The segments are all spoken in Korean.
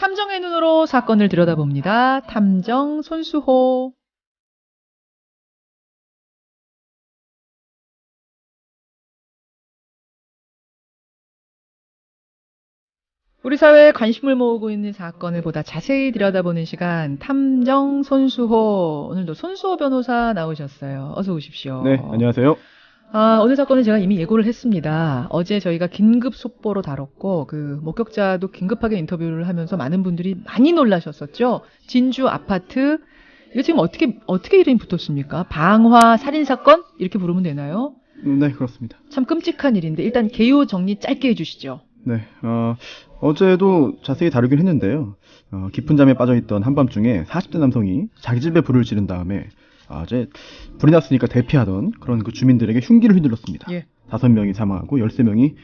탐정의 눈으로 사건을 들여다봅니다. 탐정 손수호. 우리 사회에 관심을 모으고 있는 사건을 보다 자세히 들여다보는 시간, 탐정 손수호. 오늘도 손수호 변호사 나오셨어요. 어서 오십시오. 네, 안녕하세요. 오늘 사건은 제가 이미 예고를 했습니다. 어제 저희가 긴급 속보로 다뤘고, 목격자도 긴급하게 인터뷰를 하면서 많은 분들이 많이 놀라셨었죠. 진주 아파트. 이거 지금 어떻게 이름이 붙었습니까? 방화 살인사건? 이렇게 부르면 되나요? 네, 그렇습니다. 참 끔찍한 일인데, 일단 개요 정리 짧게 해주시죠. 네, 어제도 자세히 다루긴 했는데요. 깊은 잠에 빠져있던 한밤중에 40대 남성이 자기 집에 불을 지른 다음에 이제 불이 났으니까 대피하던 그런 그 주민들에게 흉기를 휘둘렀습니다. 예. 5명이 사망하고 13명이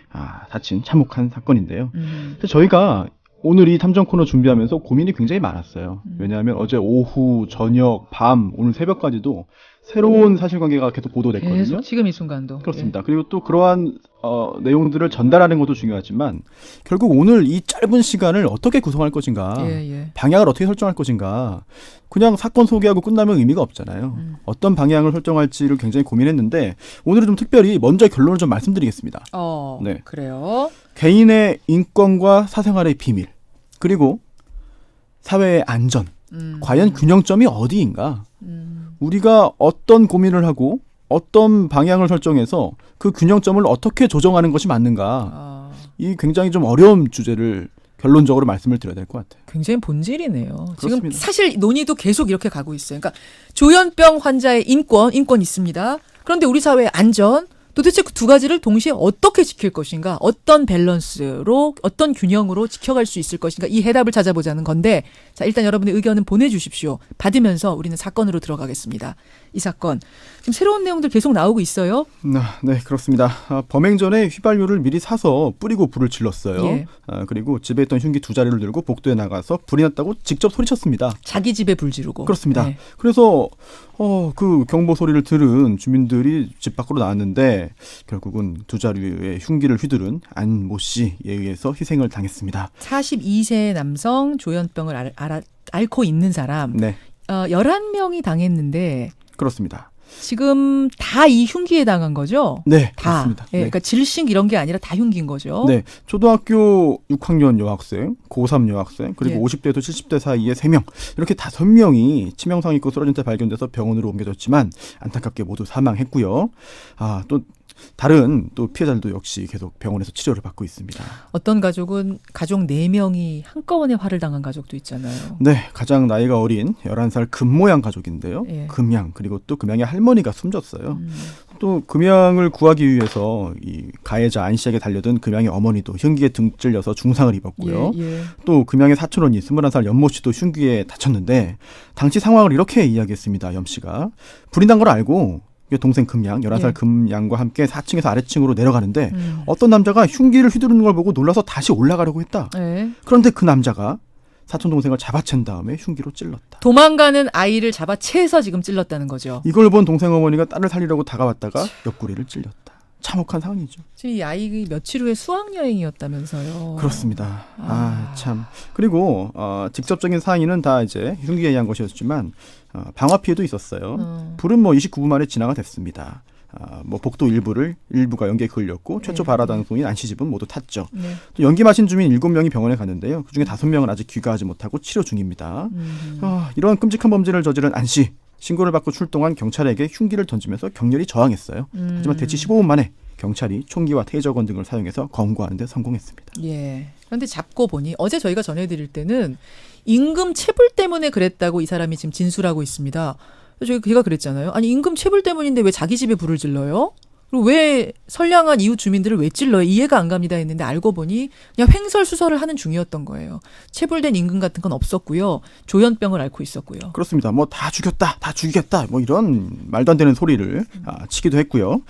다친 참혹한 사건인데요. 근데 저희가 오늘 이 탐정 코너 준비하면서 고민이 굉장히 많았어요. 왜냐하면 어제 오후, 저녁, 밤, 오늘 새벽까지도 새로운 사실관계가 계속 보도됐거든요. 계속 지금 이 순간도. 그렇습니다. 그리고 또 그러한 내용들을 전달하는 것도 중요하지만 결국 오늘 이 짧은 시간을 어떻게 구성할 것인가, 방향을 어떻게 설정할 것인가, 그냥 사건 소개하고 끝나면 의미가 없잖아요. 어떤 방향을 설정할지를 굉장히 고민했는데 오늘은 좀 특별히 먼저 결론을 좀 말씀드리겠습니다. 네. 그래요? 개인의 인권과 사생활의 비밀, 그리고 사회의 안전, 과연 균형점이 어디인가? 우리가 어떤 고민을 하고 어떤 방향을 설정해서 그 균형점을 어떻게 조정하는 것이 맞는가? 이 굉장히 좀 어려운 주제를 결론적으로 말씀을 드려야 될 것 같아요. 굉장히 본질이네요. 그렇습니다. 지금 사실 논의도 계속 이렇게 가고 있어요. 그러니까 조현병 환자의 인권 있습니다. 그런데 우리 사회의 안전, 도대체 그 두 가지를 동시에 어떻게 지킬 것인가, 어떤 밸런스로, 어떤 균형으로 지켜갈 수 있을 것인가, 이 해답을 찾아보자는 건데, 자, 일단 여러분의 의견은 보내주십시오. 받으면서 우리는 사건으로 들어가겠습니다. 이 사건 지금 새로운 내용들 계속 나오고 있어요. 네, 그렇습니다. 범행 전에 휘발유를 미리 사서 뿌리고 불을 질렀어요. 예. 그리고 집에 있던 흉기 2자루를 들고 복도에 나가서 불이 났다고 직접 소리쳤습니다. 자기 집에 불 지르고. 그렇습니다. 네. 그래서 그 경보 소리를 들은 주민들이 집 밖으로 나왔는데 결국은 2자루의 흉기를 휘두른 안 모 씨에 의해서 희생을 당했습니다. 42세 남성 조현병을 앓고 있는 사람. 네. 11명이 당했는데 그렇습니다. 지금 다 이 흉기에 당한 거죠? 네, 다. 그렇습니다. 네. 그러니까 질식 이런 게 아니라 다 흉기인 거죠? 네, 초등학교 6학년 여학생, 고3 여학생, 그리고 50대에서 70대 사이에 3명, 이렇게 5명이 치명상 입고 쓰러진 채 발견돼서 병원으로 옮겨졌지만 안타깝게 모두 사망했고요. 또 다른 또 피해자들도 역시 계속 병원에서 치료를 받고 있습니다. 어떤 가족은 가족 4명이 한꺼번에 화를 당한 가족도 있잖아요. 네, 가장 나이가 어린 11살 금모양 가족인데요. 예. 금양, 그리고 또 금양의 할머니가 숨졌어요. 또 금양을 구하기 위해서 이 가해자 안 씨에게 달려든 금양의 어머니도 흉기에 등 찔려서 중상을 입었고요. 또 금양의 사촌언니 21살 연모 씨도 흉기에 다쳤는데 당시 상황을 이렇게 이야기했습니다. 염 씨가 불이 난 걸 알고 동생 금양, 11살 금양과 함께 4층에서 아래층으로 내려가는데 어떤 남자가 흉기를 휘두르는 걸 보고 놀라서 다시 올라가려고 했다. 그런데 그 남자가 사촌 동생을 잡아챈 다음에 흉기로 찔렀다. 도망가는 아이를 잡아채서 지금 찔렀다는 거죠. 이걸 본 동생 어머니가 딸을 살리려고 다가왔다가 옆구리를 찔렸다. 참혹한 상황이죠. 지금 이 아이 며칠 후에 수학여행이었다면서요. 그렇습니다. 참. 그리고 직접적인 사인은 다 이제 흉기에 의한 것이었지만 방화 피해도 있었어요. 불은 29분 만에 진화가 됐습니다. 복도 일부가 연기에 걸렸고 최초 발화단송인 안 씨 집은 모두 탔죠. 또 연기 마신 주민 7명이 병원에 갔는데요. 그중에 5명은 아직 귀가하지 못하고 치료 중입니다. 이러한 끔찍한 범죄를 저지른 안 씨. 신고를 받고 출동한 경찰에게 흉기를 던지면서 격렬히 저항했어요. 하지만 대치 15분 만에 경찰이 총기와 테이저건 등을 사용해서 검거하는 데 성공했습니다. 예. 그런데 잡고 보니 어제 저희가 전해드릴 때는 임금 체불 때문에 그랬다고 이 사람이 지금 진술하고 있습니다. 제가 그랬잖아요. 아니 임금 체불 때문인데 왜 자기 집에 불을 질러요? 그리고 왜 선량한 이웃 주민들을 왜 찔러요? 이해가 안 갑니다 했는데 알고 보니 그냥 횡설수설을 하는 중이었던 거예요. 체불된 임금 같은 건 없었고요. 조현병을 앓고 있었고요. 그렇습니다. 다 죽였다, 다 죽이겠다, 이런 말도 안 되는 소리를 치기도 했고요.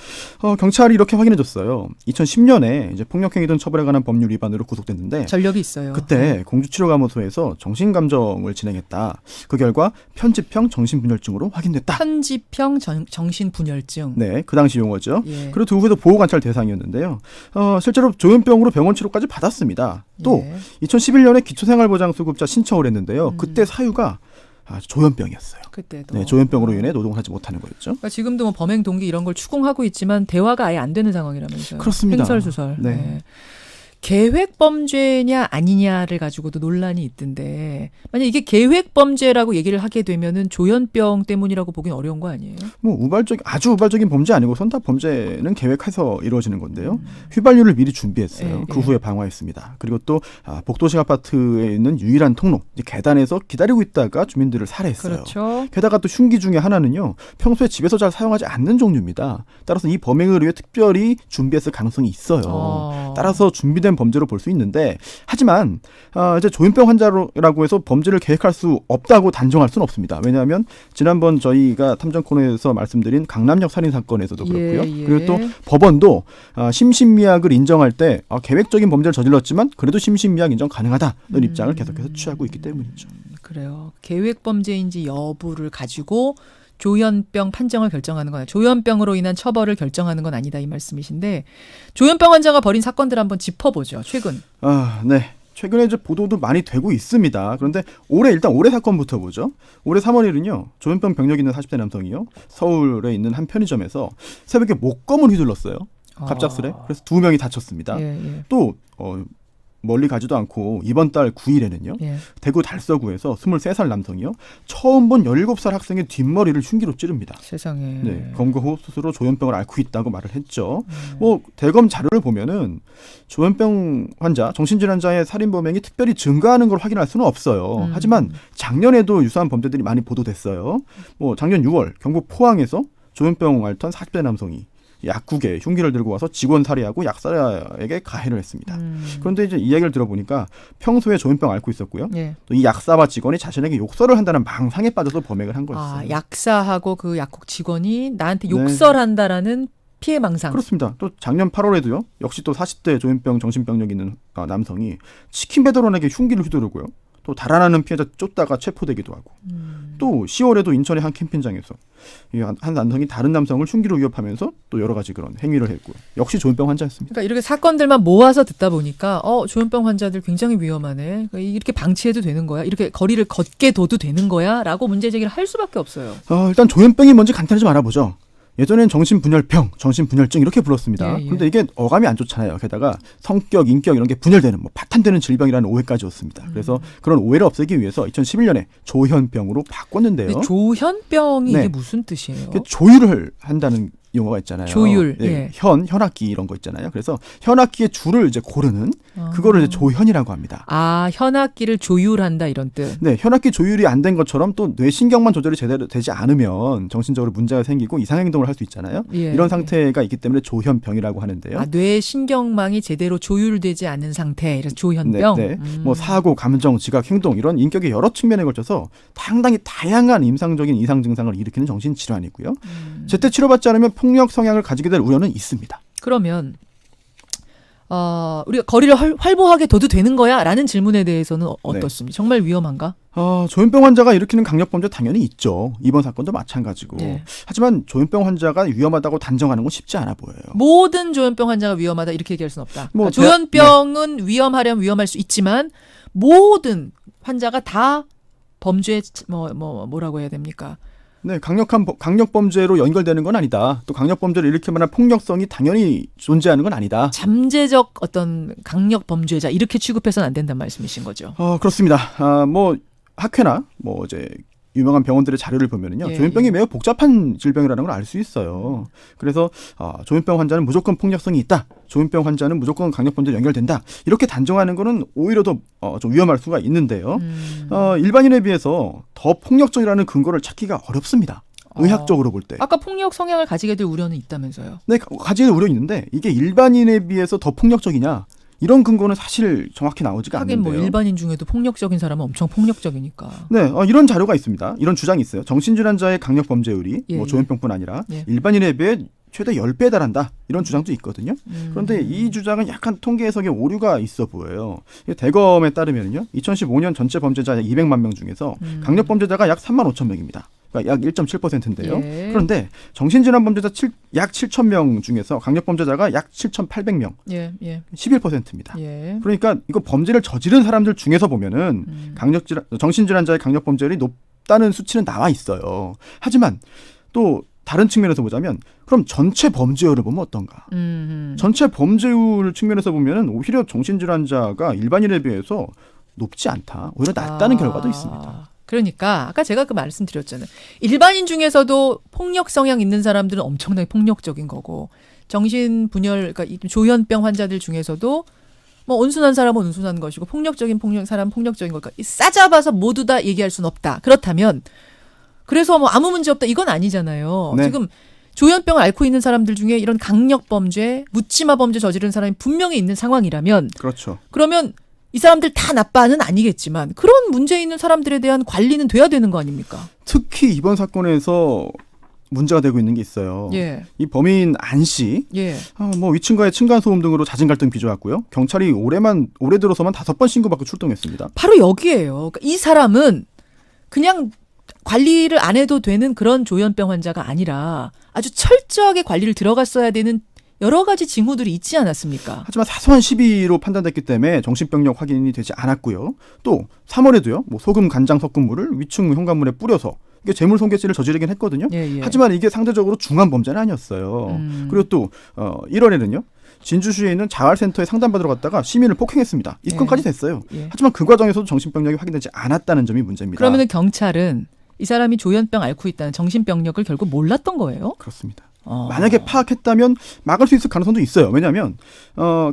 경찰이 이렇게 확인해줬어요. 2010년에 이제 폭력행위 등 처벌에 관한 법률 위반으로 구속됐는데 전력이 있어요. 그때 공주치료감호소에서 정신감정을 진행했다. 그 결과 편집형 정신분열증으로 확인됐다. 편집형 정신분열증. 네, 그 당시 용어죠. 예. 그리고 그 후에도 보호관찰 대상이었는데요. 실제로 조현병으로 병원 치료까지 받았습니다. 또 예. 2011년에 기초생활보장수급자 신청을 했는데요. 그때 사유가 조현병이었어요. 그때도. 네, 조현병으로 인해 노동을 하지 못하는 거였죠. 그러니까 지금도 뭐 범행 동기 이런 걸 추궁하고 있지만 대화가 아예 안 되는 상황이라면서요. 그렇습니다. 횡설수설. 네. 네. 계획 범죄냐 아니냐를 가지고도 논란이 있던데 만약 이게 계획 범죄라고 얘기를 하게 되면은 조현병 때문이라고 보긴 어려운 거 아니에요? 뭐 아주 우발적인 범죄 아니고선 다 범죄는 계획해서 이루어지는 건데요. 휘발유를 미리 준비했어요. 예, 그 예. 후에 방화했습니다. 그리고 또 복도식 아파트에 있는 유일한 통로 이제 계단에서 기다리고 있다가 주민들을 살해했어요. 그렇죠. 게다가 또 흉기 중에 하나는요. 평소에 집에서 잘 사용하지 않는 종류입니다. 따라서 이 범행을 위해 특별히 준비했을 가능성이 있어요. 따라서 준비된 범죄로 볼 수 있는데 하지만 이제 조현병 환자라고 해서 범죄를 계획할 수 없다고 단정할 수는 없습니다. 왜냐하면 지난번 저희가 탐정 코너에서 말씀드린 강남역 살인 사건에서도 그렇고요. 예, 예. 그리고 또 법원도 심신미약을 인정할 때 계획적인 범죄를 저질렀지만 그래도 심신미약 인정 가능하다는 입장을 계속해서 취하고 있기 때문이죠. 그래요. 계획 범죄인지 여부를 가지고 조현병 판정을 결정하는 건 조현병으로 인한 처벌을 결정하는 건 아니다 이 말씀이신데 조현병 환자가 벌인 사건들 한번 짚어보죠. 최근. 네. 최근에 이제 보도도 많이 되고 있습니다. 그런데 올해 사건부터 보죠. 올해 3월 1일은요. 조현병 병력 있는 40대 남성이요. 서울에 있는 한 편의점에서 새벽에 목검을 휘둘렀어요. 갑작스레. 그래서 2명이 다쳤습니다. 예, 예. 또 멀리 가지도 않고 이번 달 9일에는요. 예. 대구 달서구에서 23살 남성이요. 처음 본 17살 학생의 뒷머리를 흉기로 찌릅니다. 세상에. 네, 검거후 스스로 조현병을 앓고 있다고 말을 했죠. 대검 자료를 보면은 조현병 환자, 정신질환자의 살인 범행이 특별히 증가하는 걸 확인할 수는 없어요. 하지만 작년에도 유사한 범죄들이 많이 보도됐어요. 작년 6월 경북 포항에서 조현병 앓던 40대 남성이 약국에 흉기를 들고 와서 직원 살해하고 약사에게 가해를 했습니다. 그런데 이제 이야기를 들어보니까 평소에 조현병 앓고 있었고요. 예. 또 이 약사와 직원이 자신에게 욕설을 한다는 망상에 빠져서 범행을 한 거였어요. 약사하고 그 약국 직원이 나한테 네. 욕설한다라는 피해 망상. 그렇습니다. 또 작년 8월에도요. 역시 또 40대 조현병 정신병력 있는 남성이 치킨 배달원에게 흉기를 휘두르고요. 또 달아나는 피해자 쫓다가 체포되기도 하고 또 10월에도 인천의 한 캠핑장에서 한 남성이 다른 남성을 흉기로 위협하면서 또 여러 가지 그런 행위를 했고요. 역시 조현병 환자였습니다. 그러니까 이렇게 사건들만 모아서 듣다 보니까 조현병 환자들 굉장히 위험하네. 그러니까 이렇게 방치해도 되는 거야? 이렇게 거리를 걷게 둬도 되는 거야? 라고 문제 제기를 할 수밖에 없어요. 일단 조현병이 뭔지 간단히 좀 알아보죠. 예전엔 정신분열병, 정신분열증 이렇게 불렀습니다. 예. 그런데 이게 어감이 안 좋잖아요. 게다가 성격, 인격 이런 게 분열되는 파탄되는 질병이라는 오해까지 왔습니다. 그래서 그런 오해를 없애기 위해서 2011년에 조현병으로 바꿨는데요. 조현병이 네. 이게 무슨 뜻이에요? 조율을 한다는 용어가 있잖아요. 조율, 네, 예. 현악기 이런 거 있잖아요. 그래서 현악기의 줄을 이제 고르는 그거를 이제 조현이라고 합니다. 현악기를 조율한다 이런 뜻. 네, 현악기 조율이 안 된 것처럼 또 뇌신경만 조절이 제대로 되지 않으면 정신적으로 문제가 생기고 이상 행동을 할 수 있잖아요. 예, 이런 상태가 있기 때문에 조현병이라고 하는데요. 뇌신경망이 제대로 조율되지 않은 상태. 그래서 조현병. 네. 사고, 감정, 지각, 행동 이런 인격의 여러 측면에 걸쳐서 상당히 다양한 임상적인 이상 증상을 일으키는 정신질환이고요. 제때 치료받지 않으면 폭력 성향을 가지게 될 우려는 있습니다. 그러면 우리가 거리를 활보하게 둬도 되는 거야? 라는 질문에 대해서는 어떻습니까? 정말 위험한가? 조현병 환자가 일으키는 강력범죄 당연히 있죠. 이번 사건도 마찬가지고. 네. 하지만 조현병 환자가 위험하다고 단정하는 건 쉽지 않아 보여요. 모든 조현병 환자가 위험하다 이렇게 얘기할 수는 없다. 뭐 조현병은 위험하려면 위험할 수 있지만 모든 환자가 다 범죄 뭐라고 해야 됩니까? 네, 강력 범죄로 연결되는 건 아니다. 또 강력 범죄를 일으킬 만한 폭력성이 당연히 존재하는 건 아니다. 잠재적 어떤 강력 범죄자 이렇게 취급해서는 안 된다는 말씀이신 거죠. 그렇습니다. 학회나 이제 유명한 병원들의 자료를 보면은요. 예, 조현병이 예. 매우 복잡한 질병이라는 걸 알 수 있어요. 그래서 조현병 환자는 무조건 폭력성이 있다. 조현병 환자는 무조건 강력범죄로 연결된다. 이렇게 단정하는 거는 오히려 더 좀 위험할 수가 있는데요. 일반인에 비해서 더 폭력적이라는 근거를 찾기가 어렵습니다. 의학적으로 볼 때. 아까 폭력 성향을 가지게 될 우려는 있다면서요. 네, 가지게 될 우려 있는데 이게 일반인에 비해서 더 폭력적이냐? 이런 근거는 사실 정확히 나오지가 하긴 않는데요. 일반인 중에도 폭력적인 사람은 엄청 폭력적이니까. 네, 이런 자료가 있습니다. 이런 주장이 있어요. 정신질환자의 강력 범죄율이 예, 조현병뿐 아니라 예. 일반인에 비해 최대 10배에 달한다. 이런 주장도 있거든요. 그런데 이 주장은 약간 통계 해석에 오류가 있어 보여요. 대검에 따르면요. 2015년 전체 범죄자 약 200만 명 중에서 강력 범죄자가 약 3만 5천 명입니다. 그러니까 약 1.7%인데요. 예. 그런데 정신질환범죄자 약 7,000명 중에서 강력범죄자가 약 7,800명, 예, 예, 11%입니다. 예. 그러니까 이거 범죄를 저지른 사람들 중에서 보면은 정신질환자의 강력범죄율이 높다는 수치는 나와 있어요. 하지만 또 다른 측면에서 보자면 그럼 전체 범죄율을 보면 어떤가? 전체 범죄율 측면에서 보면은 오히려 정신질환자가 일반인에 비해서 높지 않다. 오히려 낮다는 결과도 있습니다. 그러니까 아까 제가 그 말씀드렸잖아요. 일반인 중에서도 폭력 성향 있는 사람들은 엄청나게 폭력적인 거고 정신분열, 그러니까 이 조현병 환자들 중에서도 뭐 온순한 사람은 온순한 것이고 폭력적인 사람은 폭력적인 걸까. 싸잡아서 모두 다 얘기할 수는 없다. 그렇다면 그래서 뭐 아무 문제 없다 이건 아니잖아요. 네. 지금 조현병을 앓고 있는 사람들 중에 이런 강력범죄, 묻지마 범죄 저지른 사람이 분명히 있는 상황이라면 그렇죠. 그러면 이 사람들 다 나빠는 아니겠지만 그런 문제 있는 사람들에 대한 관리는 돼야 되는 거 아닙니까? 특히 이번 사건에서 문제가 되고 있는 게 있어요. 예. 이 범인 안 씨, 예. 뭐 위층과의 층간 소음 등으로 잦은 갈등 빚어왔고요. 경찰이 올해 들어서만 5번 신고받고 출동했습니다. 바로 여기에요. 그러니까 이 사람은 그냥 관리를 안 해도 되는 그런 조현병 환자가 아니라 아주 철저하게 관리를 들어갔어야 되는 여러 가지 징후들이 있지 않았습니까? 하지만 사소한 시비로 판단됐기 때문에 정신병력 확인이 되지 않았고요. 또 3월에도요. 뭐 소금 간장 섞은 물을 위층 현관문에 뿌려서 이게 재물손괴죄를 저지르긴 했거든요. 예, 예. 하지만 이게 상대적으로 중한 범죄는 아니었어요. 그리고 또 1월에는요. 진주시에 있는 자활센터에 상담받으러 갔다가 시민을 폭행했습니다. 입건까지 됐어요. 예. 하지만 그 과정에서도 정신병력이 확인되지 않았다는 점이 문제입니다. 그러면은 경찰은 이 사람이 조현병 앓고 있다는 정신병력을 결국 몰랐던 거예요? 그렇습니다. 만약에 파악했다면 막을 수 있을 가능성도 있어요. 왜냐하면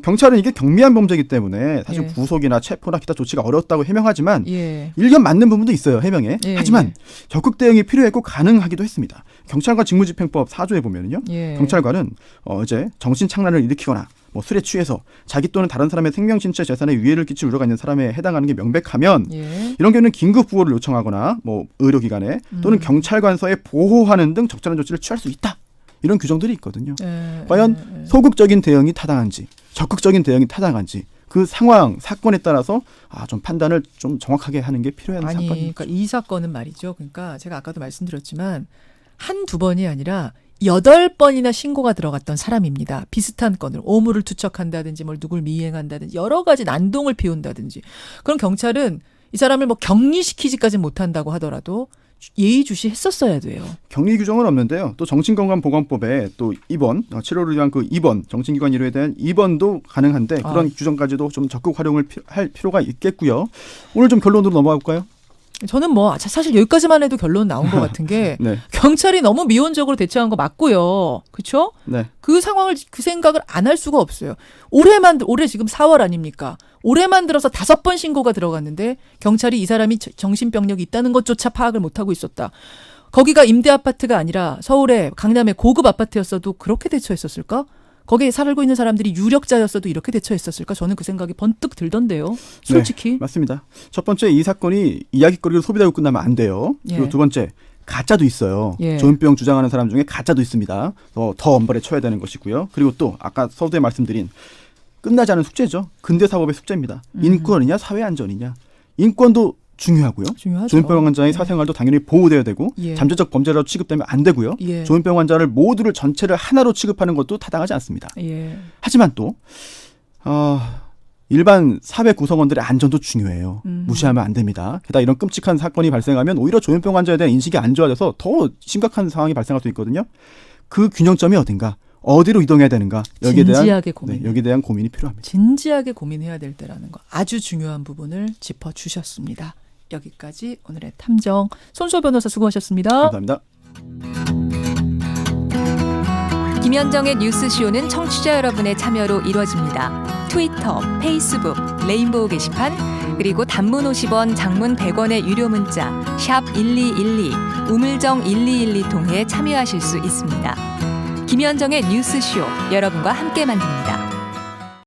경찰은 이게 경미한 범죄이기 때문에 사실 예. 구속이나 체포나 기타 조치가 어렵다고 해명하지만 예. 일견 맞는 부분도 있어요. 해명에. 예, 하지만 예. 적극 대응이 필요했고 가능하기도 했습니다. 경찰관 직무집행법 4조에 보면요. 예. 경찰관은 이제 정신착란을 일으키거나 뭐 술에 취해서 자기 또는 다른 사람의 생명, 신체, 재산에 위해를 끼칠 우려가 있는 사람에 해당하는 게 명백하면 예. 이런 경우는 긴급 구호를 요청하거나 뭐 의료기관에 또는 경찰관서에 보호하는 등 적절한 조치를 취할 수 있다. 이런 규정들이 있거든요. 과연 소극적인 대응이 타당한지 적극적인 대응이 타당한지 그 상황, 사건에 따라서 좀 판단을 좀 정확하게 하는 게 필요한 사건입니다. 그러니까 이 사건은 말이죠. 그러니까 제가 아까도 말씀드렸지만 한두 번이 아니라 8번이나 신고가 들어갔던 사람입니다. 비슷한 건을 오물을 투척한다든지 뭘 누굴 미행한다든지 여러 가지 난동을 피운다든지. 그럼 경찰은 이 사람을 뭐 격리시키지까지는 못한다고 하더라도 예의주시했었어야 돼요. 격리 규정은 없는데요. 또 정신건강보건법에 또 입원, 치료를 위한 그 입원, 정신기관 의료에 대한 입원도 가능한데 그런 규정까지도 좀 적극 활용을 할 필요가 있겠고요. 오늘 좀 결론으로 넘어가 볼까요? 저는 뭐 사실 여기까지만 해도 결론 나온 것 같은 게 네. 경찰이 너무 미온적으로 대처한 거 맞고요. 그렇죠? 네. 그 상황을 그 생각을 안 할 수가 없어요. 올해 지금 4월 아닙니까? 올해만 들어서 5번 신고가 들어갔는데 경찰이 이 사람이 정신병력이 있다는 것조차 파악을 못하고 있었다. 거기가 임대 아파트가 아니라 서울의 강남의 고급 아파트였어도 그렇게 대처했었을까? 거기에 살고 있는 사람들이 유력자였어도 이렇게 대처했었을까? 저는 그 생각이 번뜩 들던데요. 솔직히. 네, 맞습니다. 첫 번째 이 사건이 이야기거리로 소비되고 끝나면 안 돼요. 그리고 예. 두 번째 가짜도 있어요. 예. 조현병 주장하는 사람 중에 가짜도 있습니다. 더 엄벌에 쳐야 되는 것이고요. 그리고 또 아까 서두에 말씀드린 끝나지 않은 숙제죠. 근대사법의 숙제입니다. 인권이냐 사회안전이냐. 인권도 중요하고요. 중요하죠. 조현병 환자의 사생활도 당연히 보호돼야 되고 예. 잠재적 범죄라도 취급되면 안 되고요. 예. 조현병 환자를 모두를 전체를 하나로 취급하는 것도 타당하지 않습니다. 예. 하지만 또 일반 사회 구성원들의 안전도 중요해요. 무시하면 안 됩니다. 게다가 이런 끔찍한 사건이 발생하면 오히려 조현병 환자에 대한 인식이 안 좋아져서 더 심각한 상황이 발생할 수 있거든요. 그 균형점이 어딘가, 어디로 이동해야 되는가, 진지하게 고민. 여기에 대한 고민이 필요합니다. 진지하게 고민해야 될 때라는 거 아주 중요한 부분을 짚어주셨습니다. 여기까지 오늘의 탐정 손수호 변호사 수고하셨습니다. 감사합니다. 김현정의 뉴스쇼는 청취자 여러분의 참여로 이루어집니다. 트위터, 페이스북, 레인보우 게시판, 그리고 단문 50원, 장문 100원의 유료 문자 샵 1212, 우물정 1212 통해 참여하실 수 있습니다. 김현정의 뉴스쇼, 여러분과 함께 만듭니다.